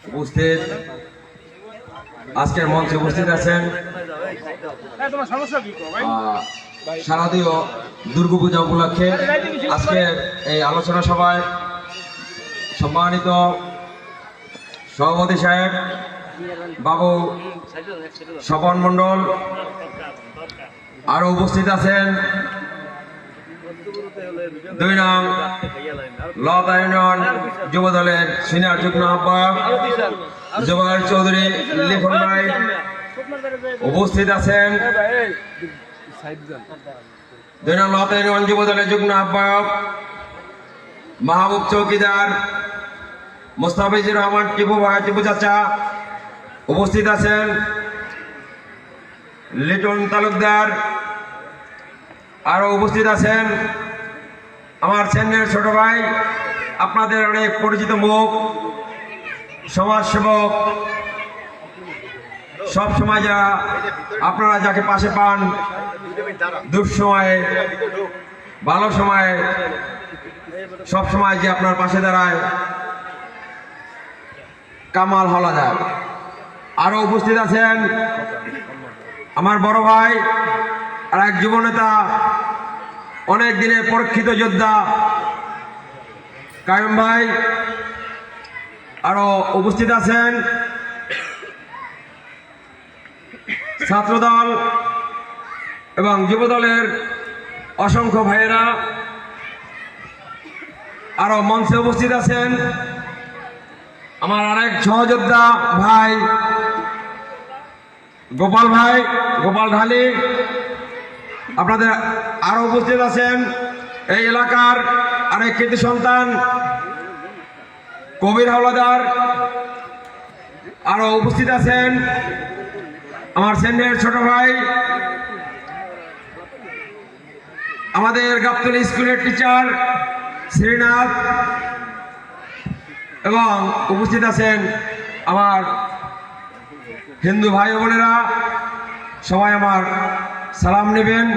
উপস্থিত আজকের মঞ্চে উপস্থিত আছেন শারদীয় দুর্গাপূজা উপলক্ষে আজকের এই আলোচনা সভায় সম্মানিত সভাপতি সাহেব বাবু স্বপন মণ্ডল, আরো উপস্থিত আছেন 2 নং লতা ইউনিয়ন যুব দলের সিনিয়র যুগ্ম আহ্বায়ক জুবায়ের চৌধুরী লিখন ভাই, উপস্থিত আছেন 2 নং লতা ইউনিয়ন যুব দলের যুগ্ম আহ্বায়ক মাহবুব চৌকিদার, মোস্তাফিজুর রহমান টিপু ভাই, টিপু চাচা, উপস্থিত আছেন লিটন তালুকদার, আরো উপস্থিত আছেন আমার ছেলের ছোট ভাই, আপনাদের অনেক পরিচিত মুখ, সমাজসেবক, সব সময় যা আপনারা যাকে পাশে পান, দুঃসময়ে ভালো সময়ে সব সময় যে আপনার পাশে দাঁড়ায়, কামাল হলাদার। আরো উপস্থিত আছেন আমার বড় ভাই আর এক যুব নেতা, অনেক দিনের পরীক্ষিত যোদ্ধা কায়েম ভাই। আরো উপস্থিত আছেন ছাত্রদল এবং যুব দলের অসংখ্য ভাইয়েরা। আরো মঞ্চে উপস্থিত আছেন আমার আরেক সহযোদ্ধা ভাই গোপাল ভাই, গোপাল ঢালি। আপনাদের আরো উপস্থিত আছেন এই এলাকার আরেক কৃতি সন্তান কবির হাওলাদার। আরো উপস্থিত আছেন আমার সেন্ডের ছোট ভাই, আমাদের গাবতলী স্কুলের টিচার শ্রীনাথ, এবং উপস্থিত আছেন আমার হিন্দু ভাই বোনেরা। সবাই আমার সালাম নেবেন,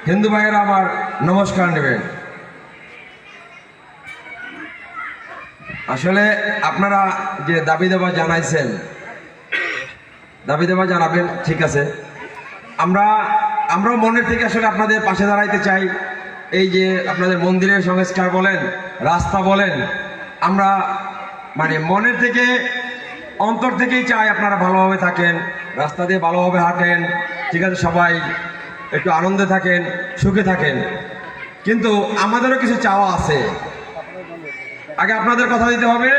হিন্দু ভাইয়েরা আমার নমস্কার নেবেন। আসলে আপনারা যে দাবি দেওয়া জানাইছেন, দাবি দেওয়া জানাবেন, ঠিক আছে। আমরা মনের থেকে আসলে আপনাদের পাশে দাঁড়াইতে চাই। এই যে আপনাদের মন্দিরের সংস্কার বলেন, রাস্তা বলেন, আমরা মানে মনের থেকে অন্তর থেকেই চাই আপনারা ভালোভাবে থাকেন, রাস্তা দিয়ে ভালোভাবে হাঁটেন, ঠিক আছে, সবাই একটু আনন্দে থাকেন, সুখে থাকেন। কিন্তু আমাদেরও কিছু চাওয়া আছে। আগে আপনাদের কথা দিতে হবে,